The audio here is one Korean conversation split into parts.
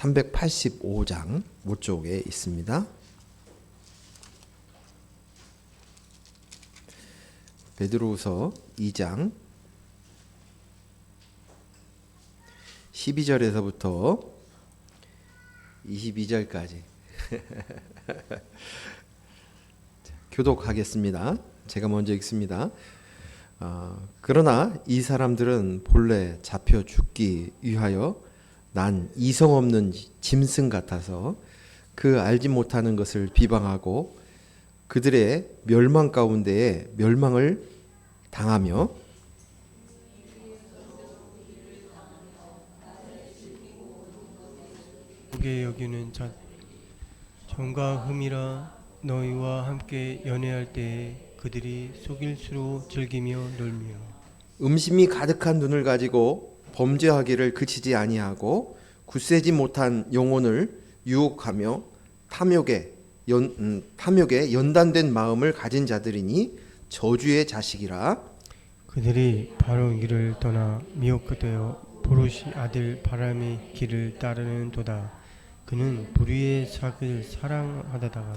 385장 모쪽에 있습니다. 베드로후서 2장 12절에서부터 22절까지 교독하겠습니다. 제가 먼저 읽습니다. 그러나 이 사람들은 본래 잡혀 죽기 위하여 난 이성 없는 짐승 같아서 그 알지 못하는 것을 비방하고 그들의 멸망 가운데에 멸망을 당하며 보게 여기는 자 정과 흠이라 너희와 함께 연애할 때에 그들이 속일수로 즐기며 놀며 음심이 가득한 눈을 가지고 범죄하기를 그치지 아니하고 굳세지 못한 영혼을 유혹하며 탐욕에 연단된 마음을 가진 자들이니 저주의 자식이라. 그들이 바로 길을 떠나 미혹되어 보롯이 아들 바람의 길을 따르는 도다. 그는 불의의 삭을 사랑하다가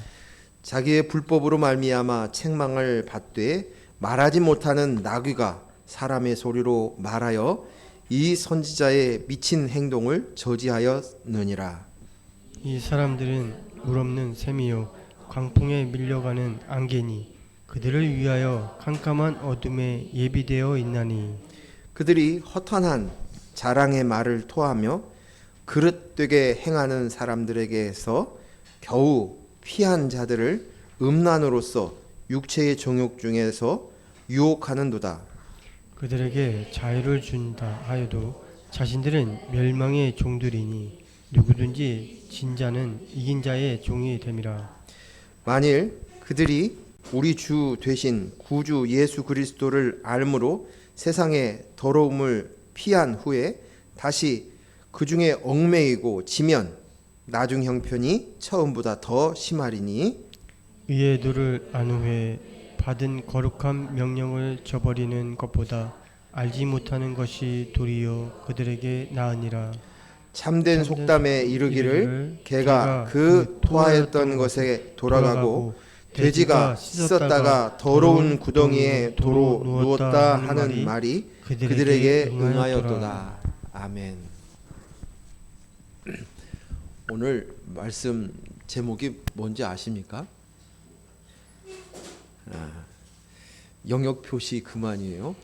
자기의 불법으로 말미암아 책망을 받되 말하지 못하는 나귀가 사람의 소리로 말하여 이 선지자의 미친 행동을 저지하였느니라. 이 사람들은 물 없는 샘이요 광풍에 밀려가는 안개니 그들을 위하여 캄캄한 어둠에 예비되어 있나니 그들이 허탄한 자랑의 말을 토하며 그릇되게 행하는 사람들에게서 겨우 피한 자들을 음란으로서 육체의 정욕 중에서 유혹하는도다. 그들에게 자유를 준다 하여도 자신들은 멸망의 종들이니 누구든지 진 자는 이긴 자의 종이 됨이라. 만일 그들이 우리 주 되신 구주 예수 그리스도를 알므로 세상의 더러움을 피한 후에 다시 그 중에 얽매이고 지면 나중 형편이 처음보다 더 심하리니 이에 너를 안 후에 받은 거룩한 명령을 저버리는 것보다 알지 못하는 것이 도리어 그들에게 나으니라. 참된 속담에 이르기를 개가 그 토하였던 것에 돌아가고 돼지가 씻었다가 더러운 구덩이에 도로 누웠다 하는 말이 그들에게 응하였도다. 아멘. 오늘 말씀 제목이 뭔지 아십니까? 영역 표시 그만이에요.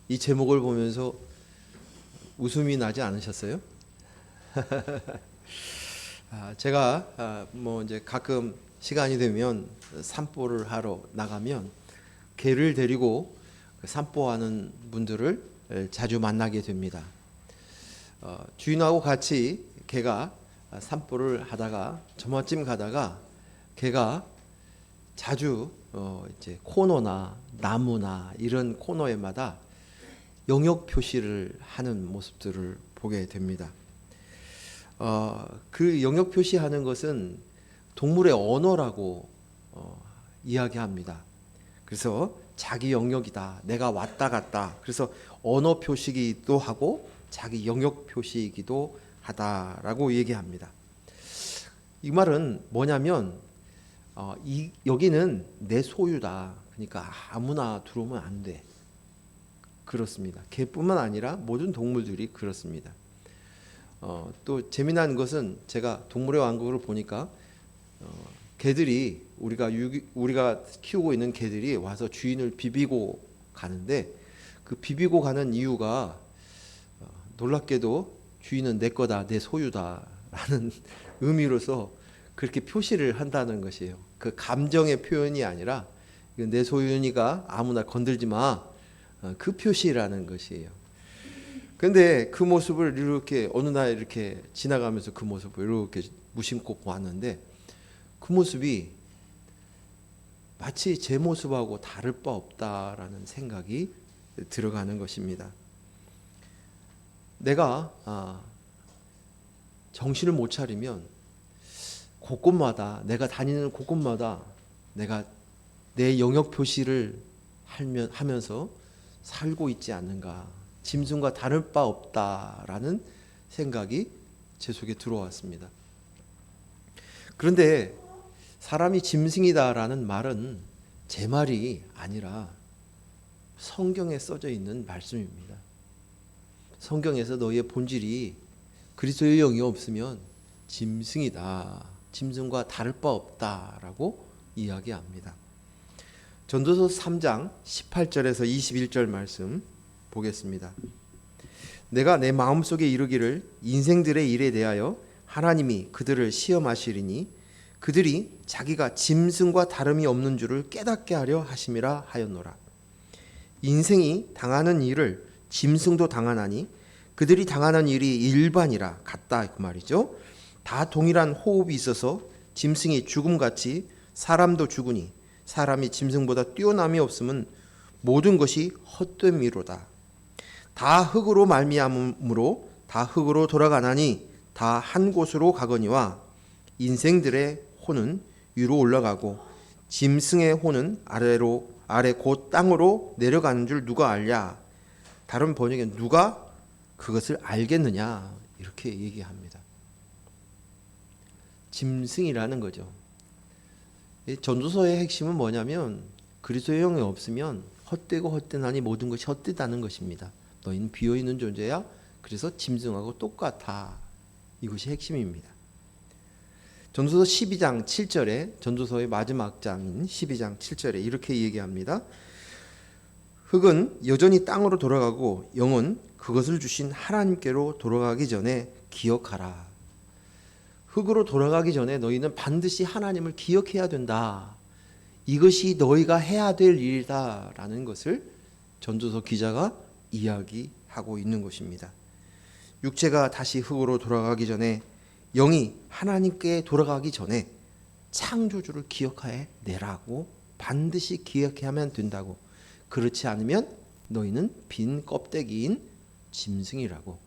이 제목을 보면서 웃음이 나지 않으셨어요? 제가 뭐 이제 가끔 시간이 되면 산보를 하러 나가면 개를 데리고 산보하는 분들을 자주 만나게 됩니다. 주인하고 같이 개가 산보를 하다가 저마침 가다가 개가 자주 이제 코너나 나무나 이런 코너에마다 영역 표시를 하는 모습들을 보게 됩니다. 그 영역 표시하는 것은 동물의 언어라고 이야기합니다. 그래서 자기 영역이다. 내가 왔다 갔다. 그래서 언어 표시이기도 하고 자기 영역 표시이기도 하다라고 얘기합니다. 이 말은 뭐냐면 여기는 내 소유다. 그러니까 아무나 들어오면 안 돼. 그렇습니다. 개뿐만 아니라 모든 동물들이 그렇습니다. 또 재미난 것은 제가 동물의 왕국을 보니까 개들이 우리가 키우고 있는 개들이 와서 주인을 비비고 가는데 그 비비고 가는 이유가 놀랍게도 주인은 내 거다, 내 소유다라는 의미로서 그렇게 표시를 한다는 것이에요. 그 감정의 표현이 아니라 내 소유니까 아무나 건들지 마. 그 표시라는 것이에요. 근데 그 모습을 이렇게 어느 날 이렇게 지나가면서 그 모습을 이렇게 무심코 보았는데 그 모습이 마치 제 모습하고 다를 바 없다라는 생각이 들어가는 것입니다. 내가 정신을 못 차리면 곳곳마다 내가 다니는 곳곳마다 내가 내 영역 표시를 하면서 살고 있지 않는가, 짐승과 다를 바 없다라는 생각이 제 속에 들어왔습니다. 그런데 사람이 짐승이다라는 말은 제 말이 아니라 성경에 써져 있는 말씀입니다. 성경에서 너희의 본질이 그리스도의 영이 없으면 짐승이다. 짐승과 다를 바 없다라고 이야기합니다. 전도서 3장 18절에서 21절 말씀 보겠습니다. 내가 내 마음속에 이르기를 인생들의 일에 대하여 하나님이 그들을 시험하시리니 그들이 자기가 짐승과 다름이 없는 줄을 깨닫게 하려 하심이라 하였노라. 인생이 당하는 일을 짐승도 당하나니 그들이 당하는 일이 일반이라 같다 그 말이죠. 다 동일한 호흡이 있어서 짐승이 죽음같이 사람도 죽으니 사람이 짐승보다 뛰어남이 없으면 모든 것이 헛됨이로다. 다 흙으로 말미암으로 다 흙으로 돌아가나니 다 한 곳으로 가거니와 인생들의 혼은 위로 올라가고 짐승의 혼은 아래 곧 땅으로 내려가는 줄 누가 알랴. 다른 번역엔 누가 그것을 알겠느냐 이렇게 얘기합니다. 짐승이라는 거죠. 전도서의 핵심은 뭐냐면 그리스도의 영이 없으면 헛되고 헛되나니 모든 것이 헛되다는 것입니다. 너희는 비어있는 존재야. 그래서 짐승하고 똑같아. 이것이 핵심입니다. 전도서 12장 7절에 전도서의 마지막 장인 12장 7절에 이렇게 얘기합니다. 흙은 여전히 땅으로 돌아가고 영은 그것을 주신 하나님께로 돌아가기 전에 기억하라. 흙으로 돌아가기 전에 너희는 반드시 하나님을 기억해야 된다. 이것이 너희가 해야 될 일이다라는 것을 전도서 기자가 이야기하고 있는 것입니다. 육체가 다시 흙으로 돌아가기 전에 영이 하나님께 돌아가기 전에 창조주를 기억해 내라고 반드시 기억해야만 된다고. 그렇지 않으면 너희는 빈 껍데기인 짐승이라고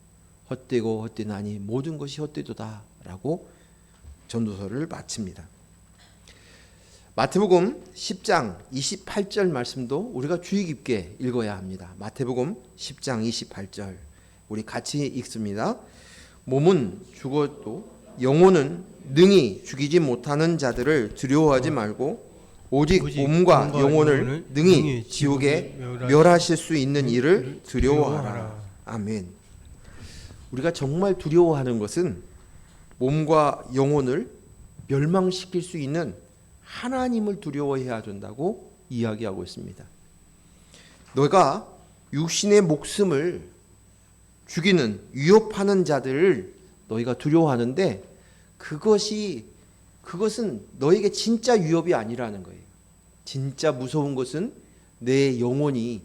헛되고 헛되나니 모든 것이 헛되도다라고 전도서를 마칩니다. 마태복음 10장 28절 말씀도 우리가 주의 깊게 읽어야 합니다. 마태복음 10장 28절 우리 같이 읽습니다. 몸은 죽어도 영혼은 능히 죽이지 못하는 자들을 두려워하지 말고 오직 몸과 영혼을 능히 지옥에 멸하실 수 있는 이를 두려워하라. 아멘. 우리가 정말 두려워하는 것은 몸과 영혼을 멸망시킬 수 있는 하나님을 두려워해야 된다고 이야기하고 있습니다. 너가 육신의 목숨을 죽이는 위협하는 자들을 너희가 두려워하는데 그것은 너에게 진짜 위협이 아니라는 거예요. 진짜 무서운 것은 내 영혼이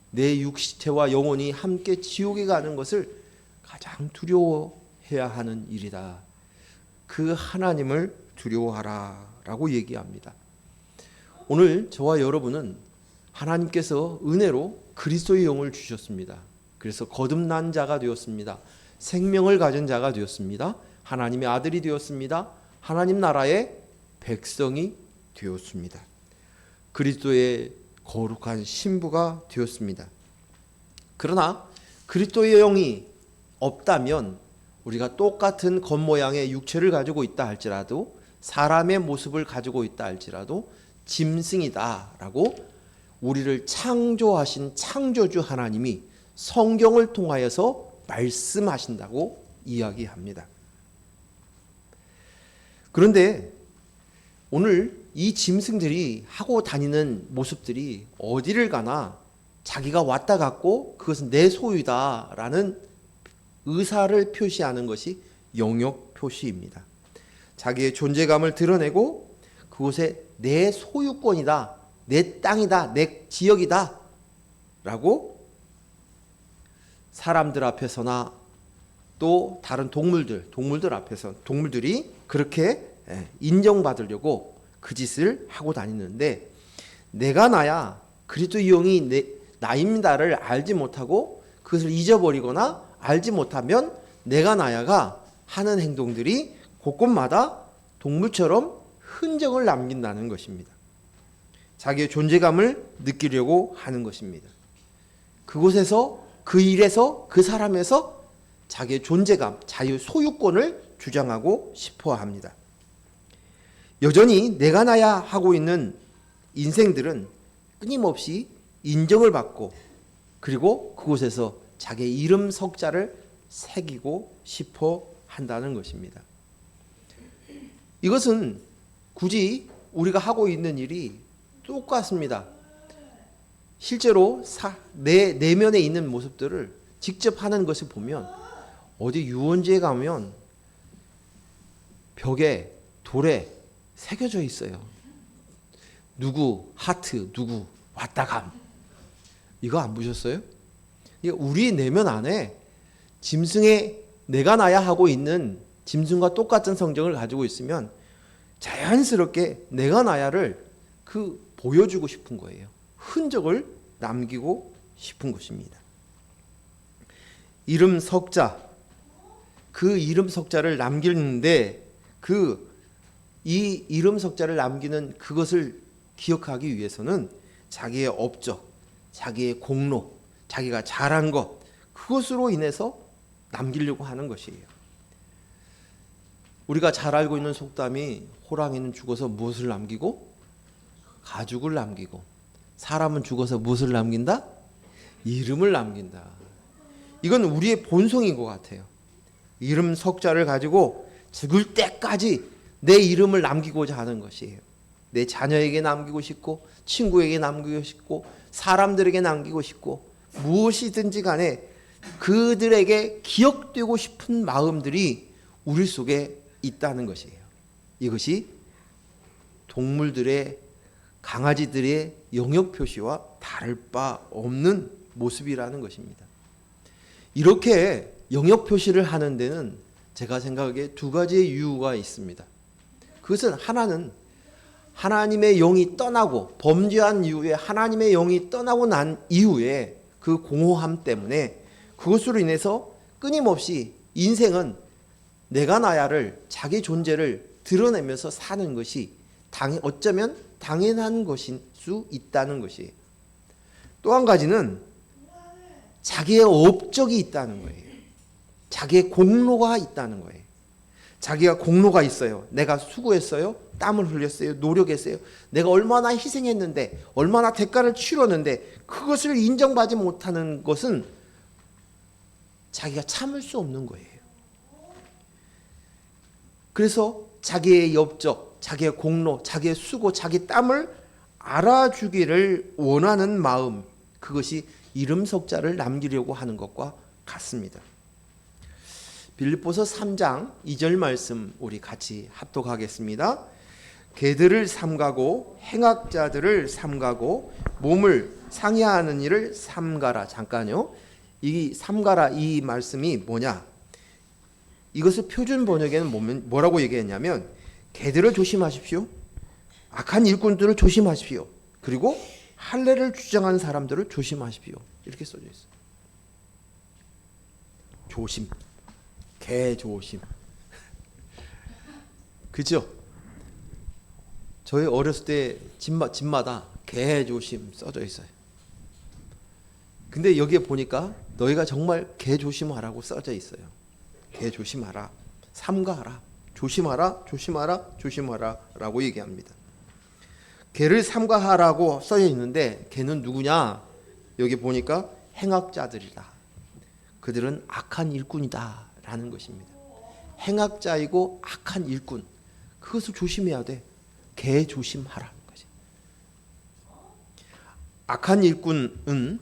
내 육체와 영혼이 함께 지옥에 가는 것을 가장 두려워해야 하는 일이다. 그 하나님을 두려워하라라고 얘기합니다. 오늘 저와 여러분은 하나님께서 은혜로 그리스도의 영을 주셨습니다. 그래서 거듭난 자가 되었습니다. 생명을 가진 자가 되었습니다. 하나님의 아들이 되었습니다. 하나님 나라의 백성이 되었습니다. 그리스도의 거룩한 신부가 되었습니다. 그러나 그리스도의 영이 없다면 우리가 똑같은 겉모양의 육체를 가지고 있다 할지라도 사람의 모습을 가지고 있다 할지라도 짐승이다라고 우리를 창조하신 창조주 하나님이 성경을 통하여서 말씀하신다고 이야기합니다. 그런데 오늘 이 짐승들이 하고 다니는 모습들이 어디를 가나 자기가 왔다 갔고 그것은 내 소유다라는 의사를 표시하는 것이 영역 표시입니다. 자기의 존재감을 드러내고 그곳에 내 소유권이다, 내 땅이다, 내 지역이다 라고 사람들 앞에서나 또 다른 동물들 앞에서 동물들이 그렇게 인정받으려고 그 짓을 하고 다니는데 내가 나야 그리스도의 영이 나입니다를 알지 못하고 그것을 잊어버리거나 알지 못하면 내가 나야가 하는 행동들이 곳곳마다 동물처럼 흔적을 남긴다는 것입니다. 자기의 존재감을 느끼려고 하는 것입니다. 그곳에서 그 일에서 그 사람에서 자기의 존재감, 자유 소유권을 주장하고 싶어 합니다. 여전히 내가 나야 하고 있는 인생들은 끊임없이 인정을 받고 그리고 그곳에서 자기의 이름 석자를 새기고 싶어 한다는 것입니다. 이것은 굳이 우리가 하고 있는 일이 똑같습니다. 실제로 내 내면에 있는 모습들을 직접 하는 것을 보면 어디 유원지에 가면 벽에 돌에 새겨져 있어요. 누구 하트, 누구 왔다 감. 이거 안 보셨어요? 우리 내면 안에 짐승의 내가 나야 하고 있는 짐승과 똑같은 성정을 가지고 있으면 자연스럽게 내가 나야를 보여주고 싶은 거예요. 흔적을 남기고 싶은 것입니다. 이름 석자, 그 이름 석자를 남기는데 이 이름 석자를 남기는 그것을 기억하기 위해서는 자기의 업적, 자기의 공로, 자기가 잘한 것, 그것으로 인해서 남기려고 하는 것이에요. 우리가 잘 알고 있는 속담이 호랑이는 죽어서 무엇을 남기고? 가죽을 남기고, 사람은 죽어서 무엇을 남긴다? 이름을 남긴다. 이건 우리의 본성인 것 같아요. 이름 석자를 가지고 죽을 때까지 내 이름을 남기고자 하는 것이에요. 내 자녀에게 남기고 싶고, 친구에게 남기고 싶고, 사람들에게 남기고 싶고, 무엇이든지 간에 그들에게 기억되고 싶은 마음들이 우리 속에 있다는 것이에요. 이것이 동물들의, 강아지들의 영역 표시와 다를 바 없는 모습이라는 것입니다. 이렇게 영역 표시를 하는 데는 제가 생각하기에 두 가지의 이유가 있습니다. 그것은 하나는 하나님의 영이 떠나고, 범죄한 이후에 하나님의 영이 떠나고 난 이후에 그 공허함 때문에 그것으로 인해서 끊임없이 인생은 내가 나야를, 자기 존재를 드러내면서 사는 것이 어쩌면 당연한 것일 수 있다는 것이에요. 또 한 가지는 자기의 업적이 있다는 거예요. 자기의 공로가 있다는 거예요. 자기가 공로가 있어요. 내가 수고했어요. 땀을 흘렸어요. 노력했어요. 내가 얼마나 희생했는데, 얼마나 대가를 치렀는데 그것을 인정받지 못하는 것은 자기가 참을 수 없는 거예요. 그래서 자기의 업적, 자기의 공로, 자기의 수고, 자기 땀을 알아주기를 원하는 마음, 그것이 이름 석자를 남기려고 하는 것과 같습니다. 빌립보서 3장 2절 말씀 우리 같이 합독하겠습니다. 개들을 삼가고 행악자들을 삼가고 몸을 상해하는 일을 삼가라. 잠깐요. 이 삼가라, 이 말씀이 뭐냐? 이것을 표준 번역에는 뭐라고 얘기했냐면, 개들을 조심하십시오. 악한 일꾼들을 조심하십시오. 그리고 할례를 주장하는 사람들을 조심하십시오. 이렇게 써져 있어요. 조심. 개 조심. 그죠? 저희 어렸을 때 집마다 개 조심 써져 있어요. 근데 여기에 보니까 너희가 정말 개 조심하라고 써져 있어요. 개 조심하라. 삼가하라. 조심하라. 조심하라. 조심하라 라고 얘기합니다. 개를 삼가하라고 써져 있는데 개는 누구냐? 여기 보니까 행악자들이다. 그들은 악한 일꾼이다 라는 것입니다. 행악자이고 악한 일꾼, 그것을 조심해야 돼. 개 조심하라는 거지. 악한 일꾼은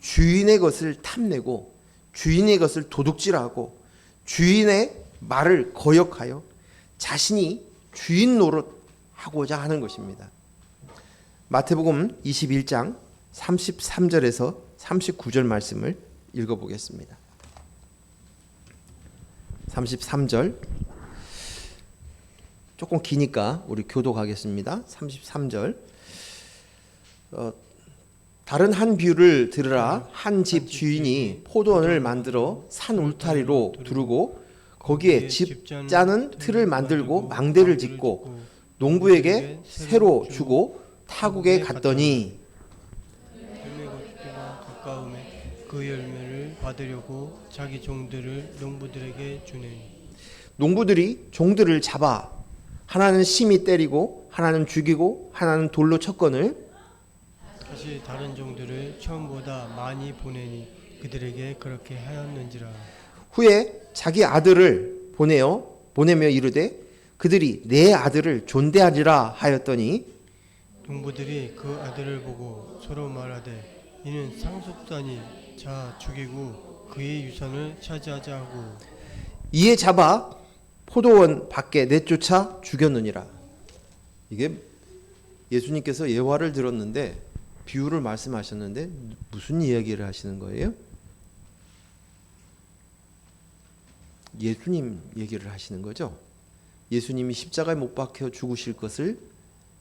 주인의 것을 탐내고, 주인의 것을 도둑질하고, 주인의 말을 거역하여 자신이 주인 노릇하고자 하는 것입니다. 마태복음 21장 33절에서 39절 말씀을 읽어보겠습니다. 33절, 조금 기니까 우리 교독하겠습니다. 33절, 다른 한 비유를 들으라. 한 집 주인이 포도원을 만들어 산 울타리로 두르고 거기에 집 짜는 틀을 만들고 망대를 짓고 농부에게 새로 주고 타국에 갔더니 열매 거두기가 가까움에 그 열매를 받으려고 자기 종들을 농부들에게 주네. 농부들이 종들을 잡아 하나는 심히 때리고 하나는 죽이고 하나는 돌로 쳤거늘 다시 다른 종들을 처음보다 많이 보내니 그들에게 그렇게 하였는지라. 후에 자기 아들을 보내며 이르되 그들이 내 아들을 존대하리라 하였더니 농부들이 그 아들을 보고 서로 말하되 이는 상속자니 자 죽이고 그의 유산을 차지하자 하고 이에 잡아 포도원 밖에 내쫓아 죽였느니라. 이게 예수님께서 예화를 들었는데 비유를 말씀하셨는데 무슨 이야기를 하시는 거예요? 예수님 얘기를 하시는 거죠. 예수님이 십자가에 못 박혀 죽으실 것을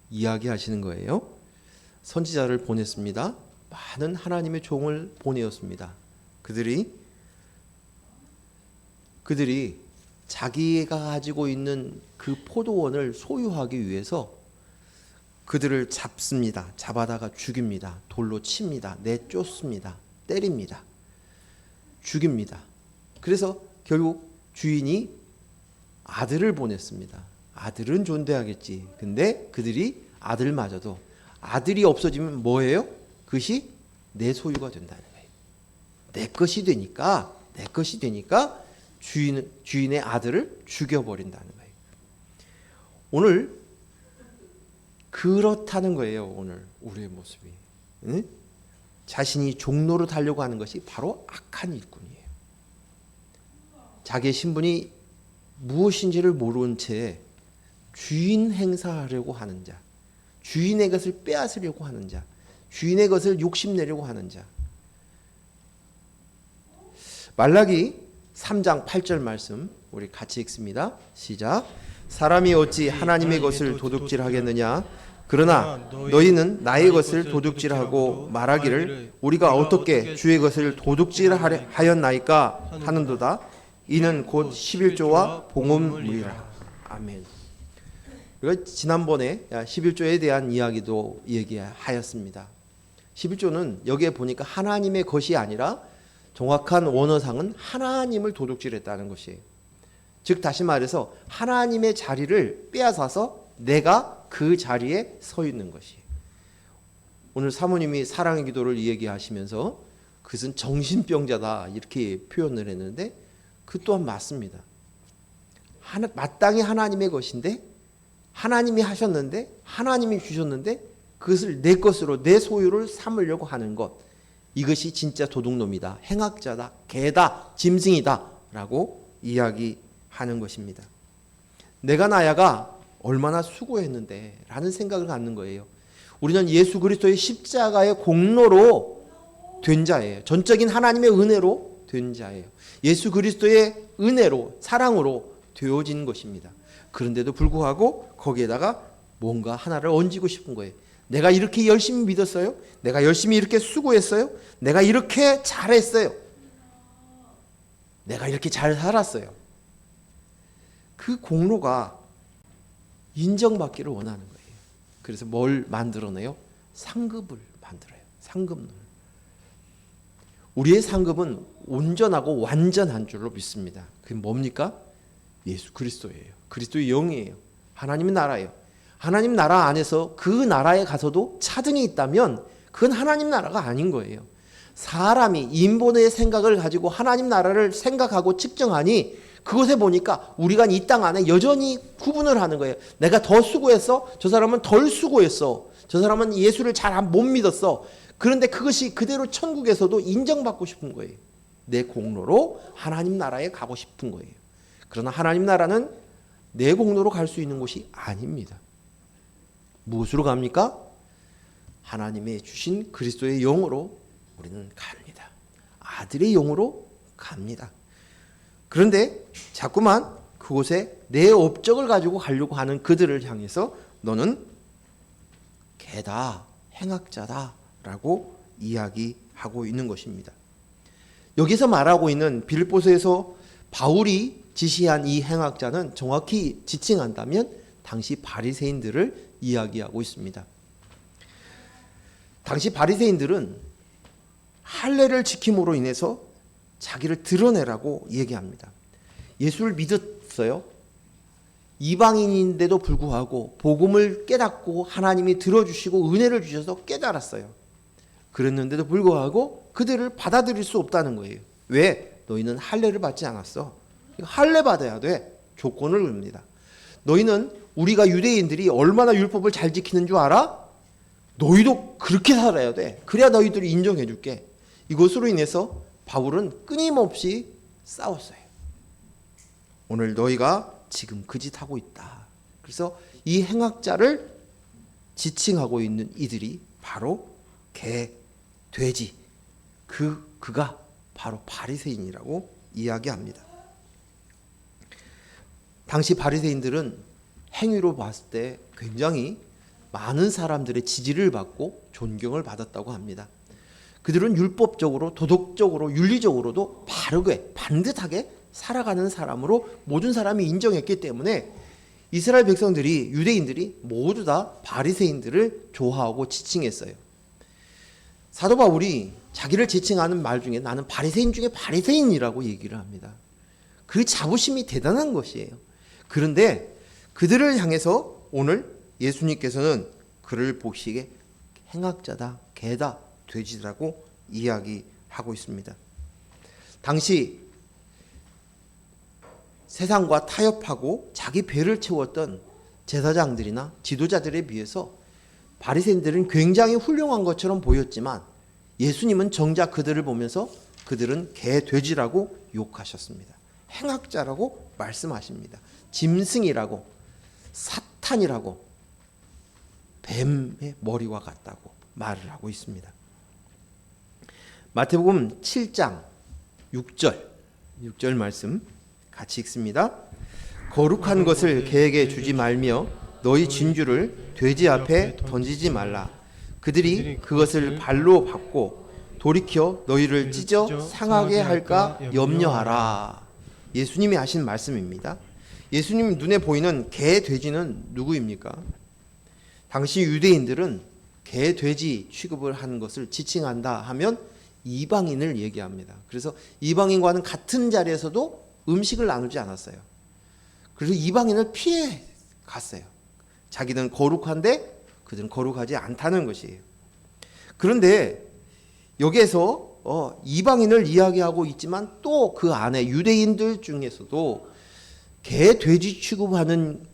이야기하시는 거예요. 선지자를 보냈습니다. 많은 하나님의 종을 보내었습니다. 그들이 자기가 가지고 있는 그 포도원을 소유하기 위해서 그들을 잡습니다. 잡아다가 죽입니다. 돌로 칩니다. 내쫓습니다. 때립니다. 죽입니다. 그래서 결국 주인이 아들을 보냈습니다. 아들은 존대하겠지. 근데 그들이 아들마저도 아들이 없어지면 뭐예요? 그것이 내 소유가 된다는 거예요. 내 것이 되니까 주인의 아들을 죽여버린다는 거예요. 오늘 그렇다는 거예요. 오늘 우리의 모습이. 응? 자신이 종로로 달려고 하는 것이 바로 악한 일꾼이에요. 자기의 신분이 무엇인지를 모른 채 주인 행사하려고 하는 자, 주인의 것을 빼앗으려고 하는 자, 주인의 것을 욕심내려고 하는 자. 말라기 3장 8절 말씀 우리 같이 읽습니다. 시작. 사람이 어찌 하나님의 것을 도둑질하겠느냐? 그러나 너희는 나의 것을 도둑질하고 말하기를 우리가 어떻게 주의 것을 도둑질하였나이까 하는도다. 이는 곧 11조와 봉헌물이라. 아멘. 우리가 지난번에 11조에 대한 이야기도 얘기하였습니다. 11조는 여기에 보니까 하나님의 것이 아니라 정확한 원어상은 하나님을 도둑질했다는 것이에요. 즉 다시 말해서 하나님의 자리를 빼앗아서 내가 그 자리에 서 있는 것이에요. 오늘 사모님이 사랑의 기도를 얘기하시면서 그것은 정신병자다 이렇게 표현을 했는데 그 또한 맞습니다. 마땅히 하나님의 것인데 하나님이 하셨는데 하나님이 주셨는데 그것을 내 것으로 내 소유를 삼으려고 하는 것, 이것이 진짜 도둑놈이다, 행악자다, 개다, 짐승이다 라고 이야기하는 것입니다. 내가 나야가 얼마나 수고했는데 라는 생각을 갖는 거예요. 우리는 예수 그리스도의 십자가의 공로로 된 자예요. 전적인 하나님의 은혜로 된 자예요. 예수 그리스도의 은혜로 사랑으로 되어진 것입니다. 그런데도 불구하고 거기에다가 뭔가 하나를 얹고 싶은 거예요. 내가 이렇게 열심히 믿었어요? 내가 열심히 이렇게 수고했어요? 내가 이렇게 잘했어요? 내가 이렇게 잘 살았어요? 그 공로가 인정받기를 원하는 거예요. 그래서 뭘 만들어내요? 상급을 만들어요. 상급론을. 우리의 상급은 온전하고 완전한 줄로 믿습니다. 그게 뭡니까? 예수 그리스도예요. 그리스도의 영이에요. 하나님의 나라예요. 하나님 나라 안에서 그 나라에 가서도 차등이 있다면 그건 하나님 나라가 아닌 거예요. 사람이 인본의 생각을 가지고 하나님 나라를 생각하고 측정하니 그것에 보니까 우리가 이 땅 안에 여전히 구분을 하는 거예요. 내가 더 수고했어? 저 사람은 덜 수고했어. 저 사람은 예수를 잘 못 믿었어. 그런데 그것이 그대로 천국에서도 인정받고 싶은 거예요. 내 공로로 하나님 나라에 가고 싶은 거예요. 그러나 하나님 나라는 내 공로로 갈 수 있는 곳이 아닙니다. 무엇으로 갑니까? 하나님의 주신 그리스도의 영으로 우리는 갑니다. 아들의 영으로 갑니다. 그런데 자꾸만 그곳에 내 업적을 가지고 가려고 하는 그들을 향해서 너는 개다, 행악자다 라고 이야기하고 있는 것입니다. 여기서 말하고 있는 빌립보서에서 바울이 지시한 이 행악자는 정확히 지칭한다면 당시 바리새인들을 이야기하고 있습니다. 당시 바리새인들은 할례를 지킴으로 인해서 자기를 드러내라고 얘기합니다. 예수를 믿었어요. 이방인인데도 불구하고 복음을 깨닫고 하나님이 들어주시고 은혜를 주셔서 깨달았어요. 그랬는데도 불구하고 그들을 받아들일 수 없다는 거예요. 왜? 너희는 할례를 받지 않았어. 할례 받아야 돼. 조건을 겁니다. 너희는 우리가 유대인들이 얼마나 율법을 잘 지키는 줄 알아? 너희도 그렇게 살아야 돼. 그래야 너희들이 인정해 줄게. 이것으로 인해서 바울은 끊임없이 싸웠어요. 오늘 너희가 지금 그 짓 하고 있다. 그래서 이 행악자를 지칭하고 있는 이들이 바로 개, 돼지, 그가 바로 바리새인이라고 이야기합니다. 당시 바리새인들은 행위로 봤을 때 굉장히 많은 사람들의 지지를 받고 존경을 받았다고 합니다. 그들은 율법적으로, 도덕적으로, 윤리적으로도 바르게, 반듯하게 살아가는 사람으로 모든 사람이 인정했기 때문에 이스라엘 백성들이, 유대인들이 모두 다 바리새인들을 좋아하고 지칭했어요. 사도 바울이 자기를 지칭하는 말 중에 나는 바리새인 중에 바리새인이라고 얘기를 합니다. 그 자부심이 대단한 것이에요. 그런데 그들을 향해서 오늘 예수님께서는 그를 보시기에 행악자다, 개다, 돼지라고 이야기하고 있습니다. 당시 세상과 타협하고 자기 배를 채웠던 제사장들이나 지도자들에 비해서 바리새인들은 굉장히 훌륭한 것처럼 보였지만 예수님은 정작 그들을 보면서 그들은 개, 돼지라고 욕하셨습니다. 행악자라고 말씀하십니다. 짐승이라고, 사탄이라고, 뱀의 머리와 같다고 말을 하고 있습니다. 마태복음 7장 6절 말씀 같이 읽습니다. 거룩한 것을 개에게 주지 말며 너희 진주를 돼지 앞에 던지지 말라. 그들이 그것을 발로 밟고 돌이켜 너희를 찢어 상하게 할까 염려하라. 예수님이 하신 말씀입니다. 예수님 눈에 보이는 개, 돼지는 누구입니까? 당시 유대인들은 개, 돼지 취급을 하는 것을 지칭한다 하면 이방인을 얘기합니다. 그래서 이방인과는 같은 자리에서도 음식을 나누지 않았어요. 그래서 이방인을 피해 갔어요. 자기는 거룩한데 그들은 거룩하지 않다는 것이에요. 그런데 여기에서 이방인을 이야기하고 있지만 또 그 안에 유대인들 중에서도 개, 돼지 취급하는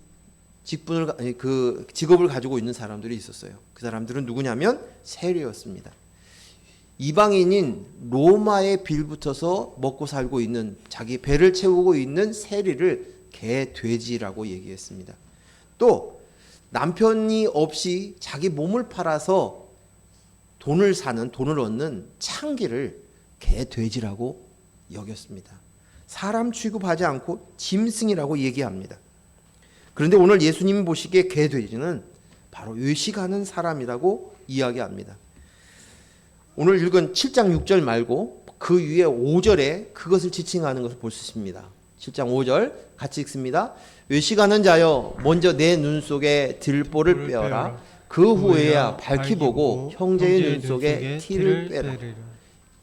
직업을 가지고 있는 사람들이 있었어요. 그 사람들은 누구냐면 세리였습니다. 이방인인 로마에 빌붙어서 먹고 살고 있는, 자기 배를 채우고 있는 세리를 개, 돼지라고 얘기했습니다. 또 남편이 없이 자기 몸을 팔아서 돈을 얻는 창기를 개, 돼지라고 여겼습니다. 사람 취급하지 않고 짐승이라고 얘기합니다. 그런데 오늘 예수님이 보시기에 개, 돼지는 바로 외식하는 사람이라고 이야기합니다. 오늘 읽은 7장 6절 말고 그 위에 5절에 그것을 지칭하는 것을 볼 수 있습니다. 7장 5절 같이 읽습니다. 외식하는 자여 먼저 내 눈 속에 들보를 빼어라. 그 후에야 밝히 보고 형제의 눈 속에 티를 빼라.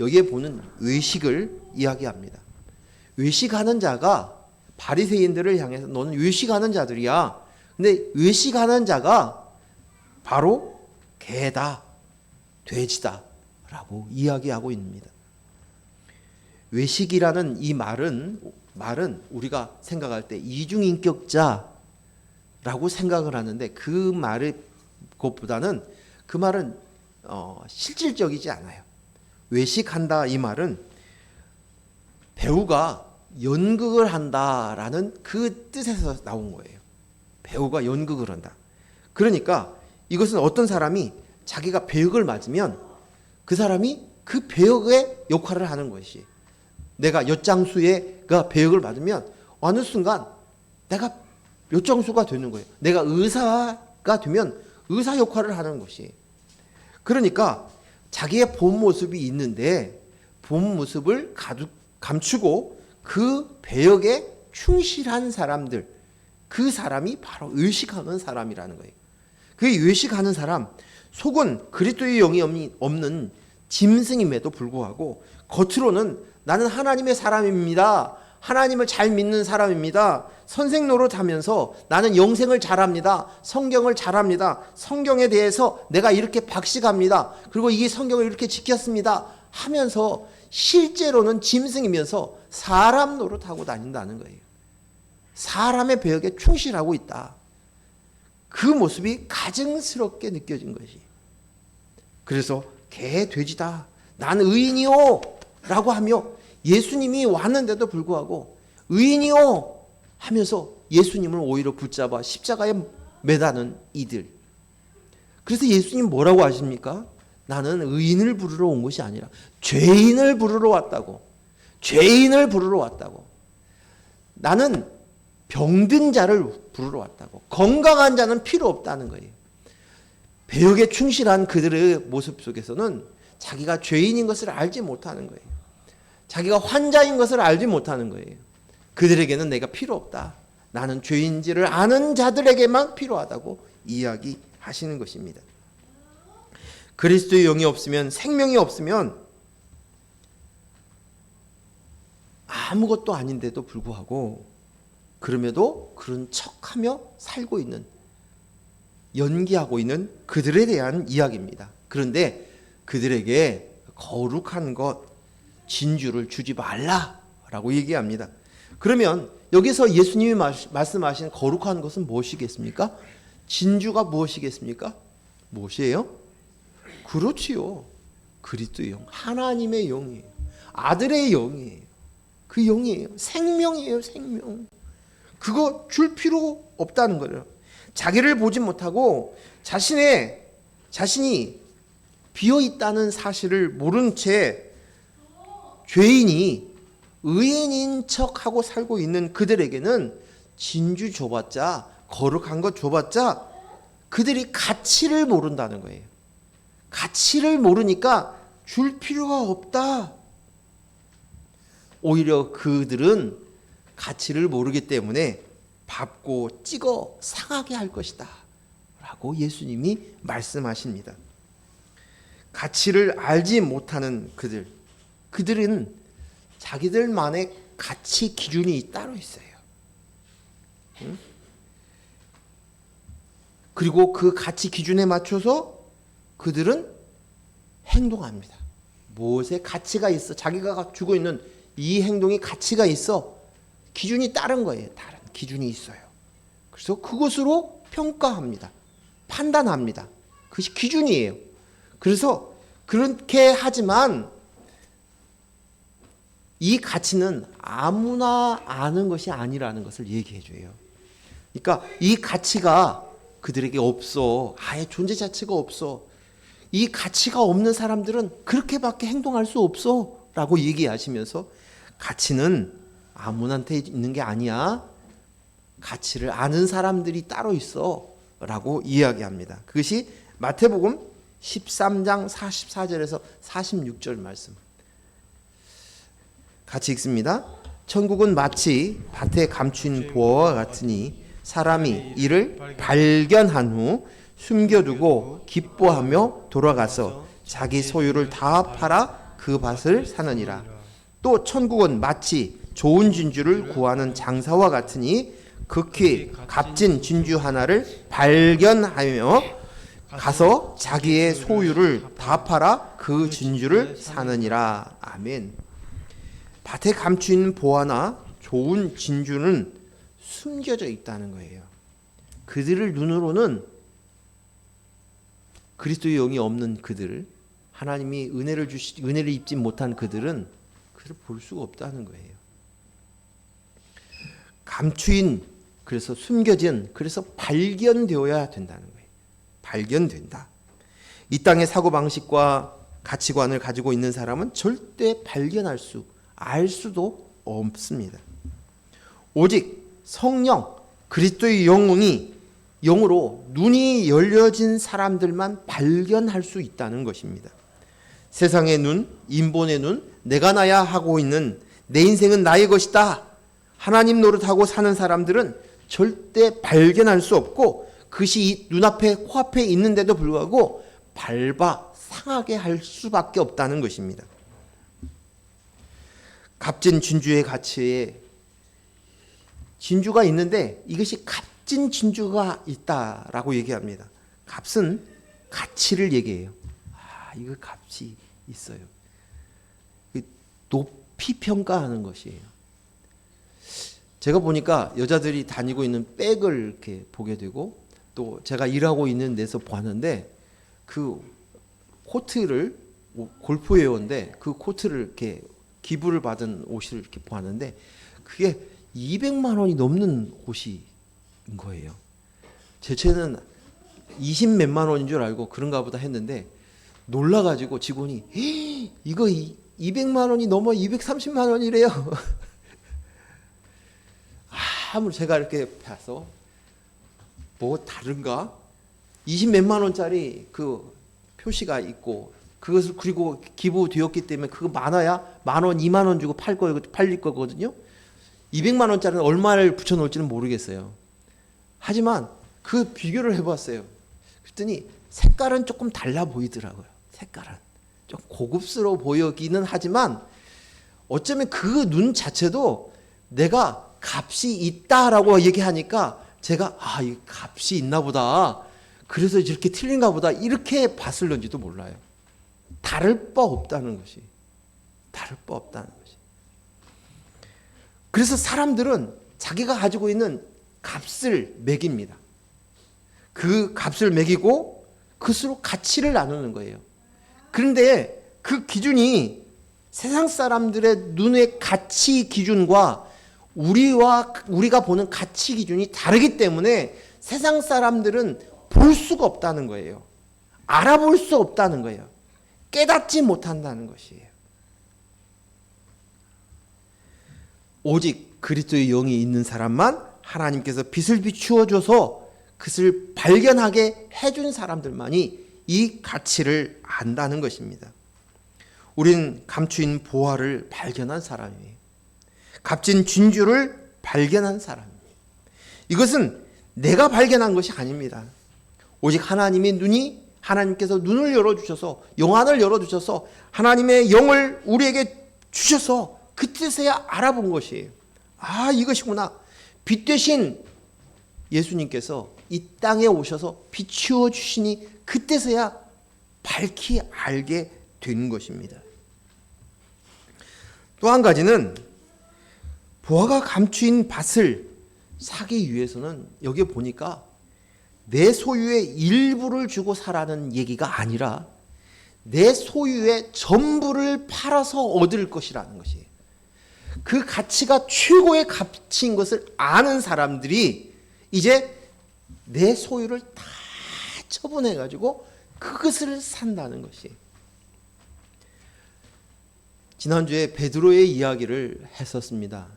여기에 보는 외식을 이야기합니다. 외식하는 자가 바리새인들을 향해서 너는 외식하는 자들이야. 근데 외식하는 자가 바로 개다, 돼지다 라고 이야기하고 있습니다. 외식이라는 이 말은 우리가 생각할 때 이중인격자라고 생각을 하는데 그 말의 것보다는 그 말은 실질적이지 않아요. 외식한다 이 말은 배우가 연극을 한다라는 그 뜻에서 나온 거예요. 배우가 연극을 한다. 그러니까 이것은 어떤 사람이 자기가 배역을 맞으면 그 사람이 그 배역의 역할을 하는 것이, 내가 엿장수가 배역을 받으면 어느 순간 내가 엿장수가 되는 거예요. 내가 의사가 되면 의사 역할을 하는 것이. 그러니까 자기의 본 모습이 있는데 본 모습을 감추고 그 배역에 충실한 사람들, 그 사람이 바로 외식하는 사람이라는 거예요. 그 외식하는 사람, 속은 그리스도의 영이 없는 짐승임에도 불구하고 겉으로는 나는 하나님의 사람입니다. 하나님을 잘 믿는 사람입니다. 선생 노릇하면서 나는 영생을 잘합니다. 성경을 잘합니다. 성경에 대해서 내가 이렇게 박식합니다. 그리고 이 성경을 이렇게 지켰습니다 하면서 실제로는 짐승이면서 사람 노릇하고 다닌다는 거예요. 사람의 배역에 충실하고 있다. 그 모습이 가증스럽게 느껴진 것이. 그래서 개 돼지다. 난 의인이요 라고 하며 예수님이 왔는데도 불구하고 의인이요 하면서 예수님을 오히려 붙잡아 십자가에 매다는 이들. 그래서 예수님 뭐라고 하십니까? 나는 의인을 부르러 온 것이 아니라 죄인을 부르러 왔다고. 죄인을 부르러 왔다고. 나는 병든 자를 부르러 왔다고. 건강한 자는 필요 없다는 거예요. 배역에 충실한 그들의 모습 속에서는 자기가 죄인인 것을 알지 못하는 거예요. 자기가 환자인 것을 알지 못하는 거예요. 그들에게는 내가 필요 없다. 나는 죄인지를 아는 자들에게만 필요하다고 이야기하시는 것입니다. 그리스도의 영이 없으면, 생명이 없으면 아무것도 아닌데도 불구하고 그럼에도 그런 척하며 살고 있는, 연기하고 있는 그들에 대한 이야기입니다. 그런데 그들에게 거룩한 것, 진주를 주지 말라라고 얘기합니다. 그러면 여기서 예수님이 말씀하신 거룩한 것은 무엇이겠습니까? 진주가 무엇이겠습니까? 무엇이에요? 그렇지요. 그리스도의 영, 하나님의 영이에요. 아들의 영이에요. 그 영이에요. 생명이에요. 생명. 그거 줄 필요 없다는 거예요. 자기를 보지 못하고 자신이 비어 있다는 사실을 모른 채 죄인이 의인인 척하고 살고 있는 그들에게는 진주 줘봤자, 거룩한 것 줘봤자 그들이 가치를 모른다는 거예요. 가치를 모르니까 줄 필요가 없다. 오히려 그들은 가치를 모르기 때문에 밟고 찍어 상하게 할 것이다 라고 예수님이 말씀하십니다. 가치를 알지 못하는 그들은 자기들만의 가치 기준이 따로 있어요. 그리고 그 가치 기준에 맞춰서 그들은 행동합니다. 무엇에 가치가 있어? 자기가 가지고 있는 이 행동이 가치가 있어. 기준이 다른 거예요. 다른 기준이 있어요. 그래서 그것으로 평가합니다. 판단합니다. 그것이 기준이에요. 그래서 그렇게 하지만 이 가치는 아무나 아는 것이 아니라는 것을 얘기해 줘요. 그러니까 이 가치가 그들에게 없어. 아예 존재 자체가 없어. 이 가치가 없는 사람들은 그렇게밖에 행동할 수 없어 라고 얘기하시면서 가치는 아무한테 있는 게 아니야. 가치를 아는 사람들이 따로 있어 라고 이야기합니다. 그것이 마태복음 13장 44절에서 46절 말씀. 같이 읽습니다. 천국은 마치 밭에 감춘 보화와 같으니 사람이 이를 발견한 후 숨겨두고 기뻐하며 돌아가서 자기 소유를 다 팔아 그 밭을 사느니라. 또 천국은 마치 좋은 진주를 구하는 장사와 같으니 극히 값진 진주 하나를 발견하며 가서 자기의 소유를 다 팔아 그 진주를 사느니라. 아멘. 밭에 감춘 보화나 좋은 진주는 숨겨져 있다는 거예요. 그들을 눈으로는 그리스도의 영이 없는 그들, 하나님이 은혜를 입지 못한 그들은 그를 볼 수가 없다는 거예요. 감추인, 그래서 숨겨진, 그래서 발견되어야 된다는 거예요. 발견된다. 이 땅의 사고방식과 가치관을 가지고 있는 사람은 절대 발견할 수, 알 수도 없습니다. 오직 성령, 그리스도의 영으로 눈이 열려진 사람들만 발견할 수 있다는 것입니다. 세상의 눈, 인본의 눈, 내가 나야 하고 있는 내 인생은 나의 것이다. 하나님 노릇하고 사는 사람들은 절대 발견할 수 없고 그것이 눈앞에 코앞에 있는데도 불구하고 밟아 상하게 할 수밖에 없다는 것입니다. 값진 진주의 가치에 진주가 있는데 이것이 값진 진주가 있다라고 얘기합니다. 값은 가치를 얘기해요. 이거 값이 있어요. 높이 평가하는 것이에요. 제가 보니까 여자들이 다니고 있는 백을 이렇게 보게 되고, 또 제가 일하고 있는 데서 봤는데 그 코트를, 골프웨어인데 그 코트를 이렇게 기부를 받은 옷을 이렇게 보았는데 그게 200만 원이 넘는 옷인 거예요. 제 채는 20 몇만 원인 줄 알고 그런가 보다 했는데 놀라가지고 직원이 이거 200만 원이 넘어 230만 원이래요. 아무리 제가 이렇게 봐서 뭐 다른가? 20 몇만 원짜리 그 표시가 있고 그것을 그리고 기부되었기 때문에 그거 많아야 10,000원, 20,000원 주고 팔릴 거거든요. 200만 원짜리는 얼마를 붙여놓을지는 모르겠어요. 하지만 그 비교를 해봤어요. 그랬더니 색깔은 조금 달라 보이더라고요. 색깔은 좀 고급스러워 보이기는 하지만 어쩌면 그 눈 자체도 내가 값이 있다라고 얘기하니까 제가 이 값이 있나 보다, 그래서 이렇게 틀린가 보다 이렇게 봤을런지도 몰라요. 다를 바 없다는 것이. 그래서 사람들은 자기가 가지고 있는 값을 매깁니다. 그 값을 매기고 그것으로 가치를 나누는 거예요. 그런데 그 기준이 세상 사람들의 눈의 가치 기준과 우리가 보는 가치 기준이 다르기 때문에 세상 사람들은 볼 수가 없다는 거예요. 알아볼 수 없다는 거예요. 깨닫지 못한다는 것이에요. 오직 그리스도의 영이 있는 사람만 하나님께서 빛을 비추어 줘서 그것을 발견하게 해준 사람들만이 이 가치를 안다는 것입니다. 우리는 감추인 보화를 발견한 사람이에요. 값진 진주를 발견한 사람이에요. 이것은 내가 발견한 것이 아닙니다. 오직 하나님께서 눈을 열어주셔서, 영안을 열어주셔서 하나님의 영을 우리에게 주셔서 그때서야 알아본 것이에요. 이것이구나. 빛 대신 예수님께서 이 땅에 오셔서 비추어 주시니 그때서야 밝히 알게 된 것입니다. 또 한 가지는 보화가 감추인 밭을 사기 위해서는 여기 보니까 내 소유의 일부를 주고 사라는 얘기가 아니라 내 소유의 전부를 팔아서 얻을 것이라는 것이에요. 그 가치가 최고의 가치인 것을 아는 사람들이 이제 내 소유를 다 처분해가지고 그것을 산다는 것이에요. 지난주에 베드로의 이야기를 했었습니다.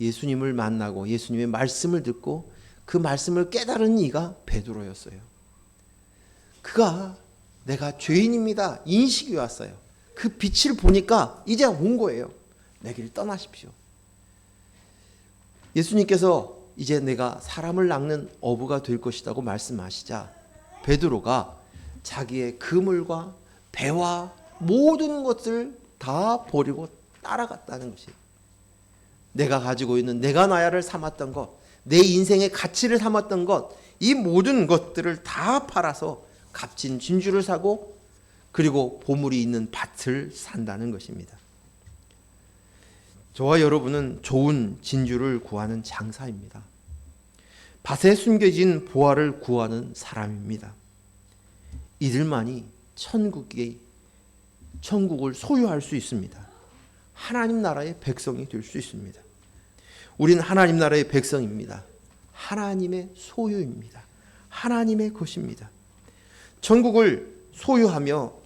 예수님을 만나고 예수님의 말씀을 듣고 그 말씀을 깨달은 이가 베드로였어요. 그가 내가 죄인입니다 인식이 왔어요. 그 빛을 보니까 이제 온 거예요. 내 길 떠나십시오. 예수님께서 이제 내가 사람을 낚는 어부가 될 것이라고 말씀하시자 베드로가 자기의 그물과 배와 모든 것을 다 버리고 따라갔다는 것이에요. 내가 가지고 있는 내가 나야를 삼았던 것, 내 인생의 가치를 삼았던 것, 이 모든 것들을 다 팔아서 값진 진주를 사고 그리고 보물이 있는 밭을 산다는 것입니다. 저와 여러분은 좋은 진주를 구하는 장사입니다. 밭에 숨겨진 보화를 구하는 사람입니다. 이들만이 천국을 소유할 수 있습니다. 하나님 나라의 백성이 될 수 있습니다. 우리는 하나님 나라의 백성입니다. 하나님의 소유입니다. 하나님의 것입니다. 천국을 소유하면서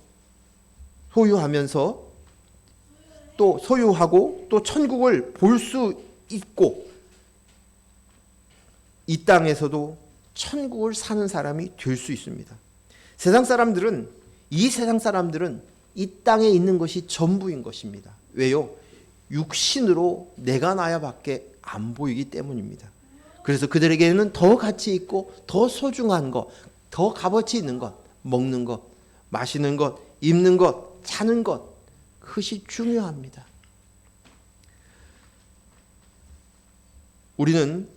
또 소유하고 또 천국을 볼 수 있고 이 땅에서도 천국을 사는 사람이 될 수 있습니다. 세상 사람들은 이 땅에 있는 것이 전부인 것입니다. 왜요? 육신으로 내가 나야밖에 안 보이기 때문입니다. 그래서 그들에게는 더 가치 있고 더 소중한 것, 더 값어치 있는 것, 먹는 것, 마시는 것, 입는 것, 자는 것, 그것이 중요합니다. 우리는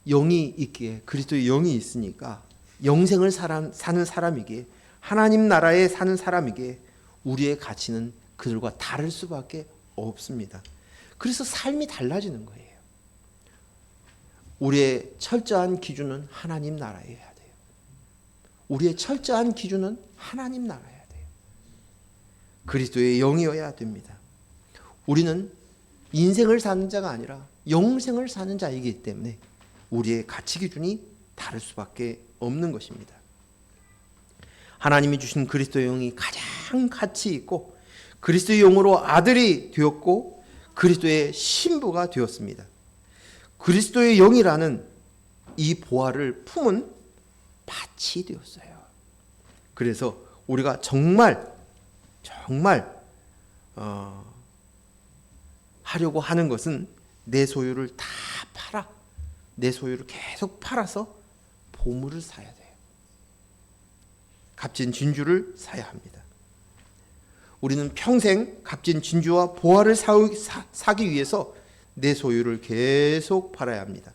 영이 있기에, 그리스도의 영이 있으니까 영생을 사는 사람이기에, 하나님 나라에 사는 사람이기에 우리의 가치는 그들과 다를 수밖에 없습니다. 그래서 삶이 달라지는 거예요. 우리의 철저한 기준은 하나님 나라여야 돼요. 우리의 철저한 기준은 하나님 나라여야 돼요. 그리스도의 영이어야 됩니다. 우리는 인생을 사는 자가 아니라 영생을 사는 자이기 때문에 우리의 가치 기준이 다를 수밖에 없는 것입니다. 하나님이 주신 그리스도의 영이 가장 가치 있고 그리스도의 영으로 아들이 되었고 그리스도의 신부가 되었습니다. 그리스도의 영이라는 이 보화를 품은 밭이 되었어요. 그래서 우리가 정말 하려고 하는 것은 내 소유를 다 팔아, 내 소유를 계속 팔아서 보물을 사야 돼요. 값진 진주를 사야 합니다. 우리는 평생 값진 진주와 보화를 사기 위해서 내 소유를 계속 팔아야 합니다.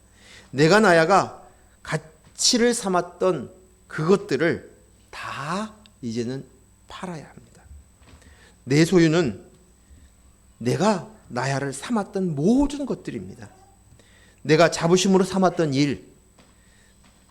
내가 나야가 가치를 삼았던 그것들을 다 이제는 팔아야 합니다. 내 소유는 내가 나야를 삼았던 모든 것들입니다. 내가 자부심으로 삼았던 일,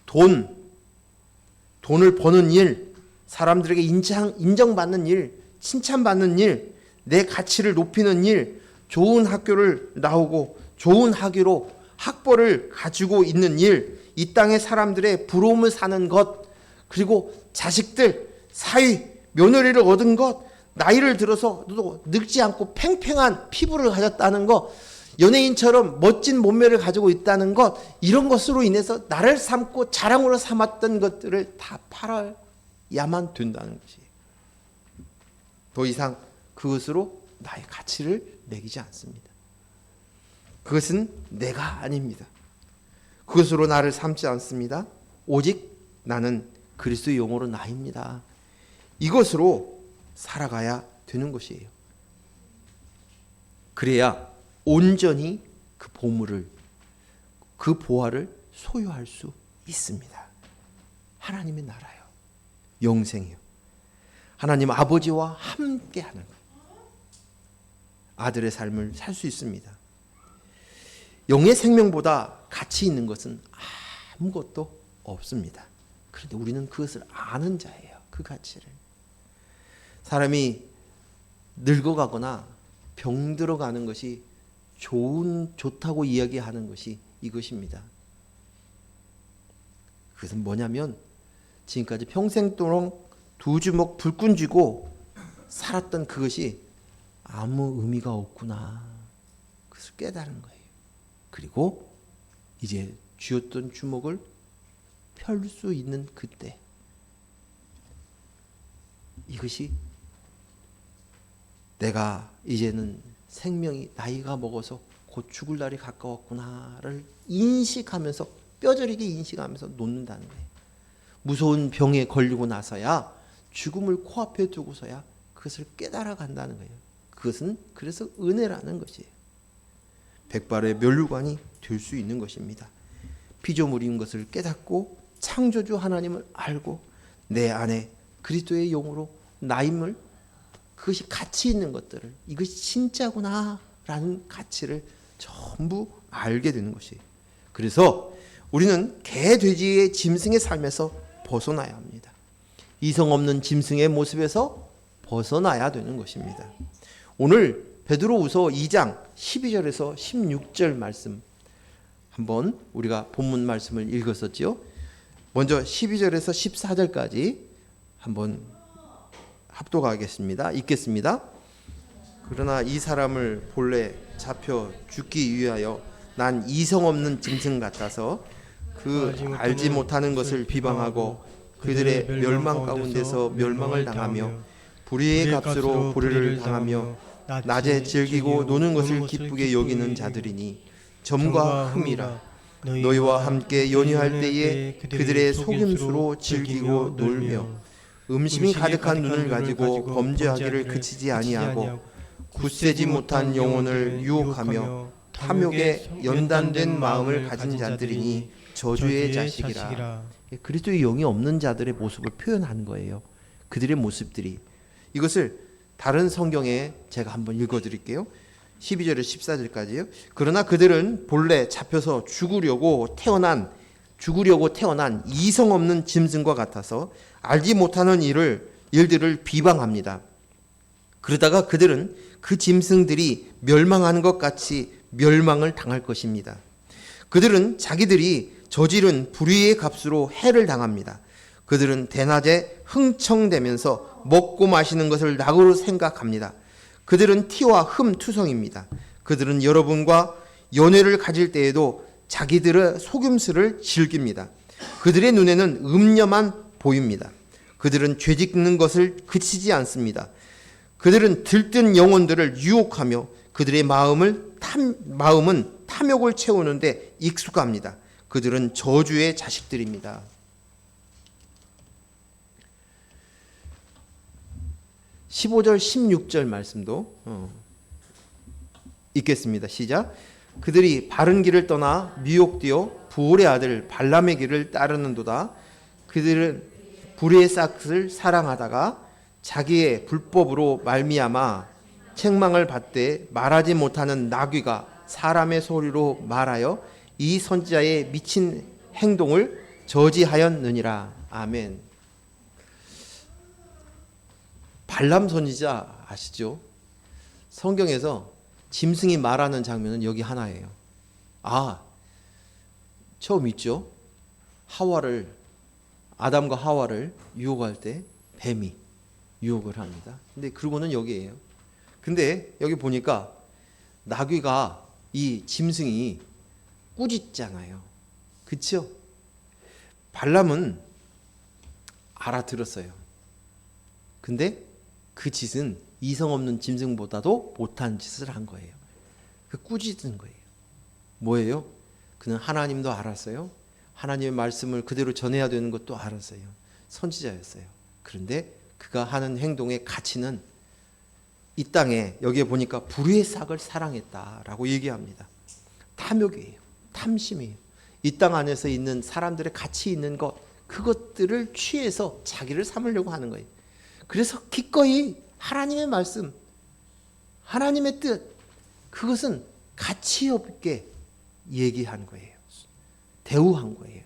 돈을 버는 일, 사람들에게 인정받는 일, 칭찬받는 일, 내 가치를 높이는 일, 좋은 학교를 나오고 좋은 학위로 학벌을 가지고 있는 일, 이 땅의 사람들의 부러움을 사는 것, 그리고 자식들, 사위, 며느리를 얻은 것, 나이를 들어서 늙지 않고 팽팽한 피부를 가졌다는 것, 연예인처럼 멋진 몸매를 가지고 있다는 것, 이런 것으로 인해서 나를 삼고 자랑으로 삼았던 것들을 다 팔아야만 된다는 것이, 더 이상 그것으로 나의 가치를 매기지 않습니다. 그것은 내가 아닙니다. 그것으로 나를 삼지 않습니다. 오직 나는 그리스도의 영으로 나입니다. 이것으로 살아가야 되는 것이에요. 그래야 온전히 그 보물을, 그 보화를 소유할 수 있습니다. 하나님의 나라요, 영생이요, 하나님 아버지와 함께하는 것, 아들의 삶을 살 수 있습니다. 영의 생명보다 가치 있는 것은 아무것도 없습니다. 그런데 우리는 그것을 아는 자예요. 그 가치를. 사람이 늙어가거나 병들어가는 것이 좋다고 이야기하는 것이 이것입니다. 그것은 뭐냐면 지금까지 평생 동안 두 주먹 불끈 쥐고 살았던 그것이 아무 의미가 없구나, 그것을 깨달은 거예요. 그리고 이제 쥐었던 주먹을 펼 수 있는 그때, 이것이 내가 이제는 생명이 나이가 먹어서 곧 죽을 날이 가까웠구나를 인식하면서, 뼈저리게 인식하면서 놓는다는 거예요. 무서운 병에 걸리고 나서야, 죽음을 코앞에 두고서야 그것을 깨달아 간다는 거예요. 그것은 그래서 은혜라는 것이에요. 백발의 면류관이 될 수 있는 것입니다. 피조물인 것을 깨닫고 창조주 하나님을 알고 내 안에 그리스도의 영으로 나임을, 그것이 가치 있는 것들을, 이것이 진짜구나 라는 가치를 전부 알게 되는 것이에요. 그래서 우리는 개, 돼지의 짐승의 삶에서 벗어나야 합니다. 이성 없는 짐승의 모습에서 벗어나야 되는 것입니다. 오늘 베드로후서 2장 12절에서 16절 말씀, 한번 우리가 본문 말씀을 읽었었지요. 먼저 12절에서 14절까지 한번 합독하겠습니다. 읽겠습니다. 그러나 이 사람을 본래 잡혀 죽기 위하여 난 이성 없는 짐승 같아서 그 알지 못하는 것을 비방하고 그들의 멸망 가운데서 멸망을 당하며 불의의 값으로 불의를 당하며 낮에 즐기고 노는 것을 기쁘게 여기는 자들이니 점과 흠이라. 너희와 함께 연휴할 때에 그들의 속임수로 즐기고 놀며 음심이 가득한 눈을 가지고 범죄하기를 그치지 아니하고 굳세지 못한 영혼을 유혹하며 탐욕에 연단된 마음을 가진 자들이니 저주의 자식이라. 그리스도의 영이 없는 자들의 모습을 표현하는 거예요. 그들의 모습들이. 이것을 다른 성경에 제가 한번 읽어드릴게요. 12절에서 14절까지요. 그러나 그들은 본래 잡혀서 죽으려고 태어난 이성 없는 짐승과 같아서 알지 못하는 일들을 비방합니다. 그러다가 그들은 그 짐승들이 멸망하는 것 같이 멸망을 당할 것입니다. 그들은 자기들이 저지른 불의의 값으로 해를 당합니다. 그들은 대낮에 흥청대면서 먹고 마시는 것을 낙으로 생각합니다. 그들은 티와 흠 투성입니다. 그들은 여러분과 연애를 가질 때에도 자기들의 속임수를 즐깁니다. 그들의 눈에는 음녀만 보입니다. 그들은 죄짓는 것을 그치지 않습니다. 그들은 들뜬 영혼들을 유혹하며 그들의 마음은 탐욕을 채우는데 익숙합니다. 그들은 저주의 자식들입니다. 15절 16절 말씀도 읽겠습니다. 시작. 그들이 바른 길을 떠나 미혹되어 부올의 아들 발람의 길을 따르는도다. 그들은 불의의 싹을 사랑하다가 자기의 불법으로 말미암아 책망을 받되 말하지 못하는 나귀가 사람의 소리로 말하여 이 선지자의 미친 행동을 저지하였느니라. 아멘. 발람 선지자 아시죠? 성경에서 짐승이 말하는 장면은 여기 하나예요. 처음 있죠? 아담과 하와를 유혹할 때 뱀이 유혹을 합니다. 근데 그러고는 여기에요. 근데 여기 보니까 나귀가 이 짐승이 꾸짖잖아요. 그렇죠? 발람은 알아들었어요. 근데 그 짓은 이성 없는 짐승보다도 못한 짓을 한 거예요. 그 꾸짖은 거예요. 뭐예요? 그는 하나님도 알았어요. 하나님의 말씀을 그대로 전해야 되는 것도 알았어요. 선지자였어요. 그런데 그가 하는 행동의 가치는 이 땅에 여기에 보니까 불의의 싹을 사랑했다라고 얘기합니다. 탐욕이에요. 탐심이에요. 이 땅 안에서 있는 사람들의 가치 있는 것, 그것들을 취해서 자기를 삼으려고 하는 거예요. 그래서 기꺼이 하나님의 말씀, 하나님의 뜻, 그것은 가치 없게 얘기한 거예요. 대우한 거예요.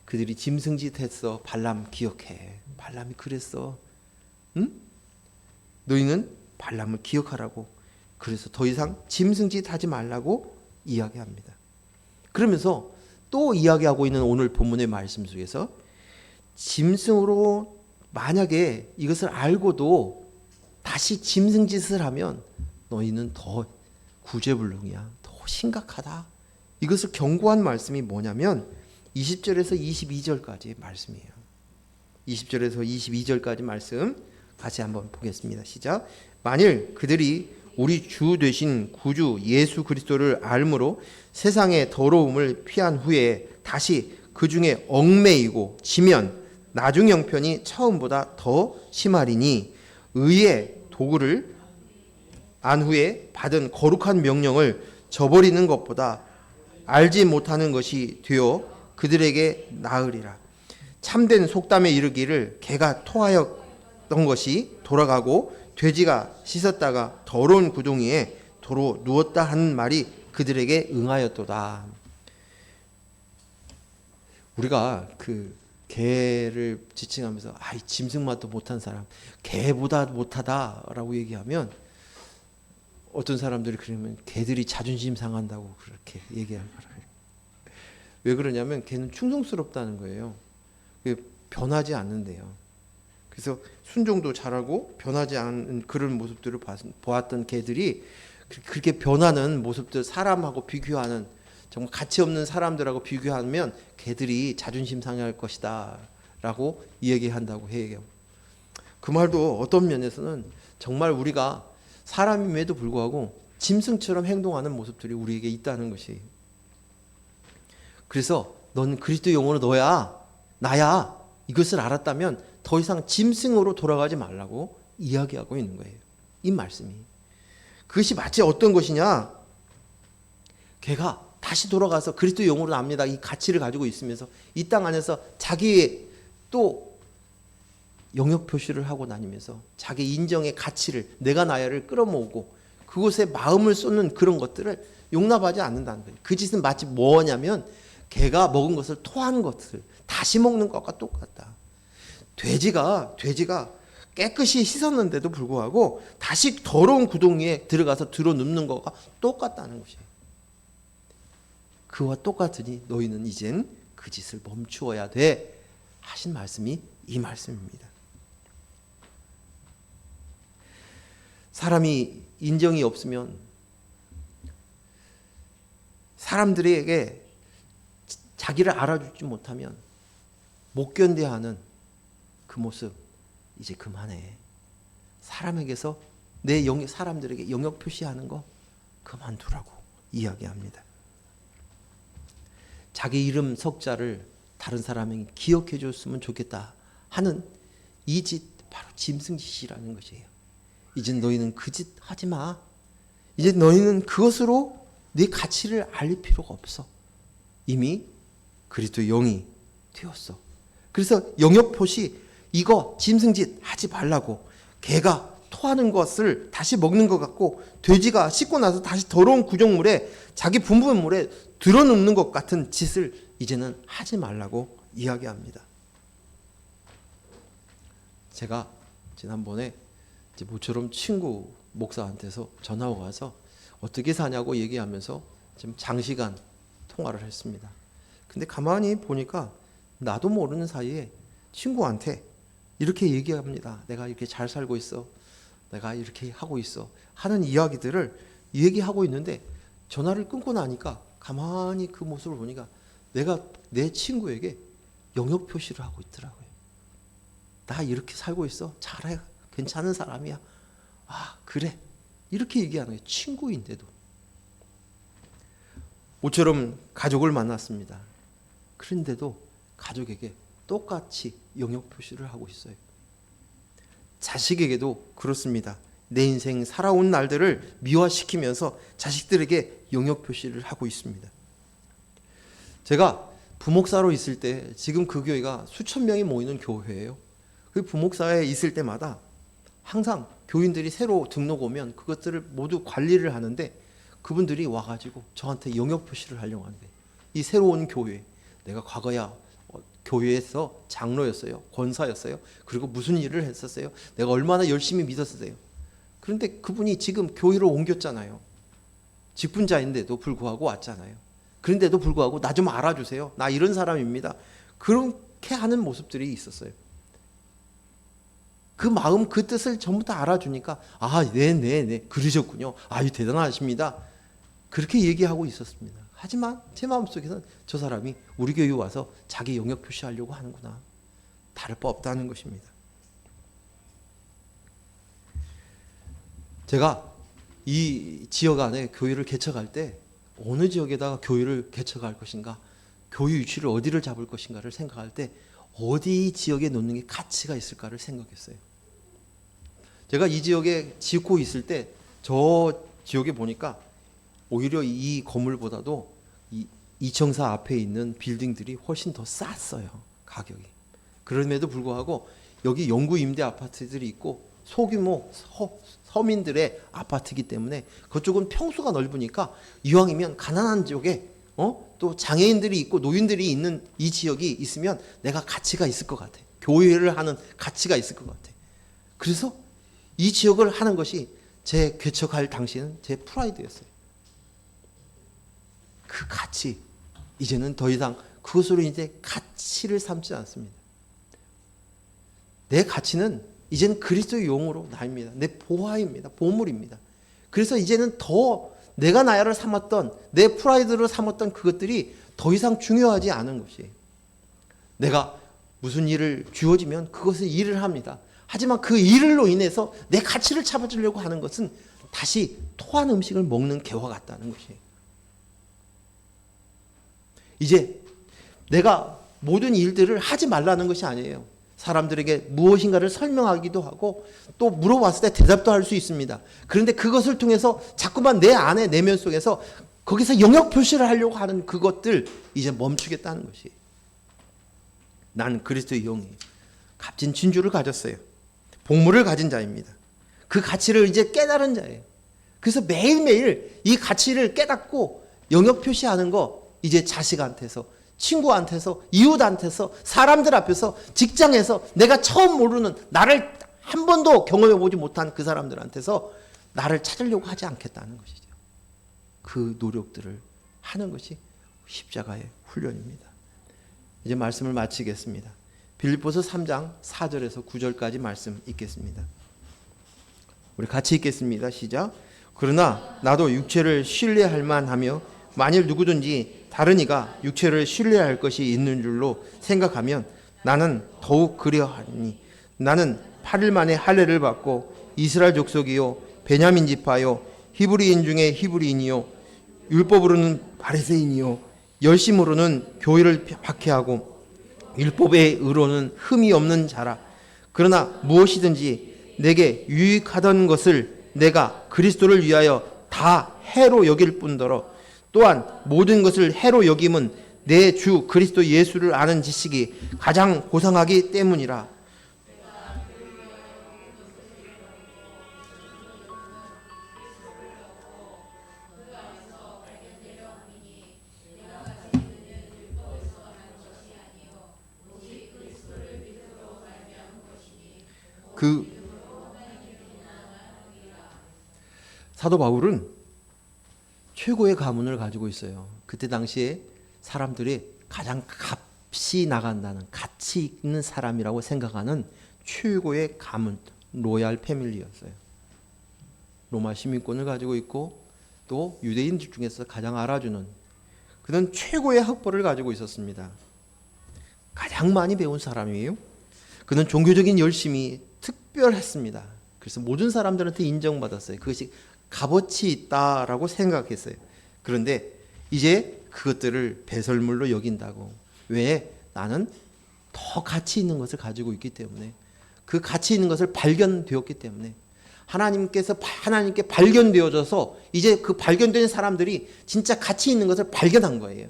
그들이 짐승짓 했어. 발람 기억해. 발람이 그랬어. 응? 너희는 발람을 기억하라고. 그래서 더 이상 짐승짓 하지 말라고 이야기합니다. 그러면서 또 이야기하고 있는 오늘 본문의 말씀 속에서 짐승으로 만약에 이것을 알고도 다시 짐승짓을 하면 너희는 더 구제불능이야. 더 심각하다. 이것을 경고한 말씀이 뭐냐면 20절에서 22절까지의 말씀이에요. 20절에서 22절까지 말씀 같이 한번 보겠습니다. 시작. 만일 그들이 우리 주 되신 구주 예수 그리스도를 알므로 세상의 더러움을 피한 후에 다시 그 중에 얽매이고 지면 나중 형편이 처음보다 더 심하리니 의의 도구를 안 후에 받은 거룩한 명령을 저버리는 것보다 알지 못하는 것이 되어 그들에게 나으리라. 참된 속담에 이르기를 개가 토하였던 것이 돌아가고 돼지가 씻었다가 더러운 구덩이에 도로 누웠다 하는 말이 그들에게 응하였도다. 우리가 그 개를 지칭하면서 이 짐승 맛도 못한 사람, 개보다 못하다라고 얘기하면 어떤 사람들이 그러면 개들이 자존심 상한다고 그렇게 얘기할 거예요. 왜 그러냐면 개는 충성스럽다는 거예요. 변하지 않는데요. 그래서 순종도 잘하고 변하지 않은 그런 모습들을 보았던 개들이 그렇게 변하는 모습들, 사람하고 비교하는 정말 가치 없는 사람들하고 비교하면 개들이 자존심 상할 것이다 라고 얘기한다고 해요. 그 말도 어떤 면에서는 정말 우리가 사람임에도 불구하고 짐승처럼 행동하는 모습들이 우리에게 있다는 것이. 그래서 넌 그리스도 영으로 너야, 나야, 이것을 알았다면 더 이상 짐승으로 돌아가지 말라고 이야기하고 있는 거예요. 이 말씀이. 그것이 마치 어떤 것이냐? 걔가 다시 돌아가서 그리스도 영으로 납니다. 이 가치를 가지고 있으면서 이 땅 안에서 자기의 또 영역 표시를 하고 다니면서 자기 인정의 가치를, 내가 나야를 끌어모으고 그곳에 마음을 쏟는 그런 것들을 용납하지 않는다는 거예요. 그 짓은 마치 뭐냐면 개가 먹은 것을 토한 것을 다시 먹는 것과 똑같다. 돼지가 깨끗이 씻었는데도 불구하고 다시 더러운 구덩 위에 들어가서 들어눕는 것과 똑같다는 것이에요. 그와 똑같으니 너희는 이젠 그 짓을 멈추어야 돼 하신 말씀이 이 말씀입니다. 사람이 인정이 없으면 사람들에게 자기를 알아주지 못하면 못 견뎌하는 그 모습 이제 그만해. 사람에게서 사람들에게 영역 표시하는 거 그만두라고 이야기합니다. 자기 이름 석자를 다른 사람에게 기억해 줬으면 좋겠다 하는 이 짓 바로 짐승짓이라는 것이에요. 이제 너희는 그 짓 하지 마. 이제 너희는 그것으로 네 가치를 알릴 필요가 없어. 이미 그리스도 영이 되었어. 그래서 영역 표시 이거 짐승짓 하지 말라고. 개가 토하는 것을 다시 먹는 것 같고 돼지가 씻고 나서 다시 더러운 구정물에 자기 분부물에 들어눕는 것 같은 짓을 이제는 하지 말라고 이야기합니다. 제가 지난번에 모처럼 친구 목사한테서 전화가 와서 어떻게 사냐고 얘기하면서 지금 장시간 통화를 했습니다. 근데 가만히 보니까 나도 모르는 사이에 친구한테 이렇게 얘기합니다. 내가 이렇게 잘 살고 있어. 내가 이렇게 하고 있어. 하는 이야기들을 얘기하고 있는데 전화를 끊고 나니까 가만히 그 모습을 보니까 내가 내 친구에게 영역 표시를 하고 있더라고요. 나 이렇게 살고 있어. 잘해. 괜찮은 사람이야. 아, 그래. 이렇게 얘기하는 거예요. 친구인데도. 모처럼 가족을 만났습니다. 그런데도 가족에게 똑같이 영역 표시를 하고 있어요. 자식에게도 그렇습니다. 내 인생 살아온 날들을 미화시키면서 자식들에게 영역 표시를 하고 있습니다. 제가 부목사로 있을 때 지금 그 교회가 수천 명이 모이는 교회예요. 그 부목사에 있을 때마다 항상 교인들이 새로 등록 오면 그것들을 모두 관리를 하는데 그분들이 와가지고 저한테 영역 표시를 하려고 하는데 이 새로 온 교회, 내가 과거야 교회에서 장로였어요. 권사였어요. 그리고 무슨 일을 했었어요. 내가 얼마나 열심히 믿었어요. 그런데 그분이 지금 교회로 옮겼잖아요. 직분자인데도 불구하고 왔잖아요. 그런데도 불구하고 나 좀 알아주세요. 나 이런 사람입니다. 그렇게 하는 모습들이 있었어요. 그 마음, 그 뜻을 전부 다 알아주니까 아, 네, 그러셨군요. 아유, 대단하십니다. 그렇게 얘기하고 있었습니다. 하지만 제 마음속에서는 저 사람이 우리 교회에 와서 자기 영역 표시하려고 하는구나. 다를 바 없다는 것입니다. 제가 이 지역 안에 교회를 개척할 때 어느 지역에다가 교회를 개척할 것인가, 교회 위치를 어디를 잡을 것인가를 생각할 때 어디 지역에 놓는 게 가치가 있을까를 생각했어요. 제가 이 지역에 짓고 있을 때 저 지역에 보니까 오히려 이 건물보다도 이 이청사 앞에 있는 빌딩들이 훨씬 더 쌌어요. 가격이. 그럼에도 불구하고 여기 영구 임대 아파트들이 있고 소규모 서민들의 아파트이기 때문에 그쪽은 평수가 넓으니까 이왕이면 가난한 지역에 또 장애인들이 있고 노인들이 있는 이 지역이 있으면 내가 가치가 있을 것 같아. 교회를 하는 가치가 있을 것 같아. 그래서 이 지역을 하는 것이 제 개척할 당시에는 제 프라이드였어요. 그 가치, 이제는 더 이상 그것으로 이제 가치를 삼지 않습니다. 내 가치는 이제는 그리스도의 용으로 나입니다. 내 보화입니다. 보물입니다. 그래서 이제는 더 내가 나야를 삼았던, 내 프라이드로 삼았던 그것들이 더 이상 중요하지 않은 것이에요. 내가 무슨 일을 주어지면 그것을 일을 합니다. 하지만 그 일로 인해서 내 가치를 잡아주려고 하는 것은 다시 토한 음식을 먹는 개와 같다는 것이에요. 이제 내가 모든 일들을 하지 말라는 것이 아니에요. 사람들에게 무엇인가를 설명하기도 하고 또 물어봤을 때 대답도 할 수 있습니다. 그런데 그것을 통해서 자꾸만 내 안에 내면 속에서 거기서 영역 표시를 하려고 하는 그것들 이제 멈추겠다는 것이. 난 그리스도의 영이 값진 진주를 가졌어요. 복물을 가진 자입니다. 그 가치를 이제 깨달은 자예요. 그래서 매일매일 이 가치를 깨닫고 영역 표시하는 거 이제 자식한테서, 친구한테서, 이웃한테서, 사람들 앞에서, 직장에서, 내가 처음 모르는, 나를 한 번도 경험해 보지 못한 그 사람들한테서 나를 찾으려고 하지 않겠다는 것이죠. 그 노력들을 하는 것이 십자가의 훈련입니다. 이제 말씀을 마치겠습니다. 빌립보서 3장 4절에서 9절까지 말씀 읽겠습니다. 우리 같이 읽겠습니다. 시작. 그러나 나도 육체를 신뢰할 만하며 만일 누구든지 다른 이가 육체를 신뢰할 것이 있는 줄로 생각하면 나는 더욱 그리하니 나는 8일 만에 할례를 받고 이스라엘 족속이요 베냐민 지파요 히브리인 중에 히브리인이요 율법으로는 바리새인이요 열심으로는 교회를 박해하고 율법의 의로는 흠이 없는 자라. 그러나 무엇이든지 내게 유익하던 것을 내가 그리스도를 위하여 다 해로 여길 뿐더러 또한 모든 것을 해로 여김은 내 주 그리스도 예수를 아는 지식이 가장 고상하기 때문이라. 그 사도 바울은 최고의 가문을 가지고 있어요. 그때 당시에 사람들이 가장 값이 나간다는, 가치 있는 사람이라고 생각하는 최고의 가문, 로얄 패밀리였어요. 로마 시민권을 가지고 있고 또 유대인들 중에서 가장 알아주는, 그는 최고의 학벌을 가지고 있었습니다. 가장 많이 배운 사람이에요. 그는 종교적인 열심이 특별했습니다. 그래서 모든 사람들한테 인정받았어요. 그것이 값어치 있다라고 생각했어요. 그런데 이제 그것들을 배설물로 여긴다고. 왜? 나는 더 가치 있는 것을 가지고 있기 때문에, 그 가치 있는 것을 발견되었기 때문에 하나님께 발견되어져서 이제 그 발견된 사람들이 진짜 가치 있는 것을 발견한 거예요.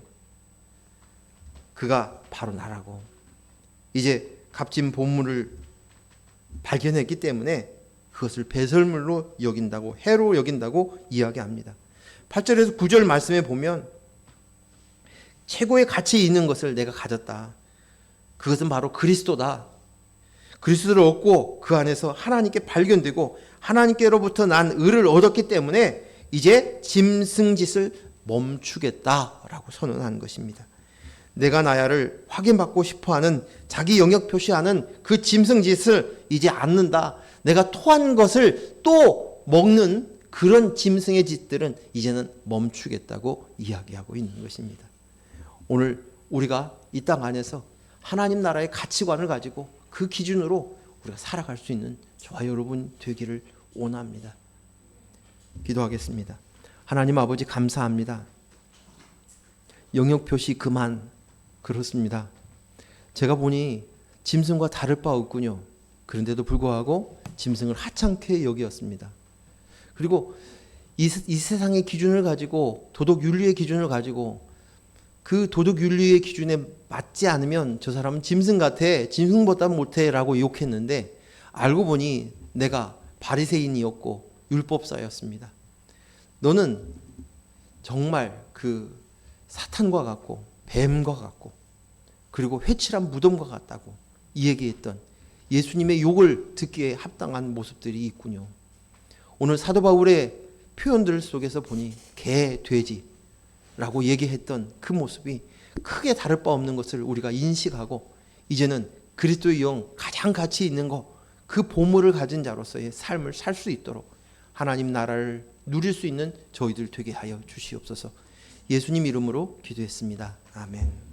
그가 바로 나라고. 이제 값진 보물을 발견했기 때문에 그것을 배설물로 여긴다고, 해로 여긴다고 이야기합니다. 8절에서 9절 말씀에 보면 최고의 가치 있는 것을 내가 가졌다. 그것은 바로 그리스도다. 그리스도를 얻고 그 안에서 하나님께 발견되고 하나님께로부터 난 의를 얻었기 때문에 이제 짐승짓을 멈추겠다라고 선언한 것입니다. 내가 나야를 확인받고 싶어하는, 자기 영역 표시하는 그 짐승짓을 이제 않는다. 내가 토한 것을 또 먹는 그런 짐승의 짓들은 이제는 멈추겠다고 이야기하고 있는 것입니다. 오늘 우리가 이 땅 안에서 하나님 나라의 가치관을 가지고 그 기준으로 우리가 살아갈 수 있는 저와 여러분 되기를 원합니다. 기도하겠습니다. 하나님 아버지 감사합니다. 영역 표시 그만. 그렇습니다. 제가 보니 짐승과 다를 바 없군요. 그런데도 불구하고 짐승을 하찮게 여기었습니다. 그리고 이 세상의 기준을 가지고, 도덕 윤리의 기준을 가지고 그 도덕 윤리의 기준에 맞지 않으면 저 사람은 짐승 같아, 짐승보다 못해 라고 욕했는데 알고 보니 내가 바리새인이었고 율법사였습니다. 너는 정말 그 사탄과 같고 뱀과 같고 그리고 회칠한 무덤과 같다고 이 얘기했던 예수님의 욕을 듣기에 합당한 모습들이 있군요. 오늘 사도 바울의 표현들 속에서 보니 개, 돼지라고 얘기했던 그 모습이 크게 다를 바 없는 것을 우리가 인식하고 이제는 그리스도의 영, 가장 가치 있는 것, 그 보물을 가진 자로서의 삶을 살 수 있도록 하나님 나라를 누릴 수 있는 저희들 되게 하여 주시옵소서. 예수님 이름으로 기도했습니다. 아멘.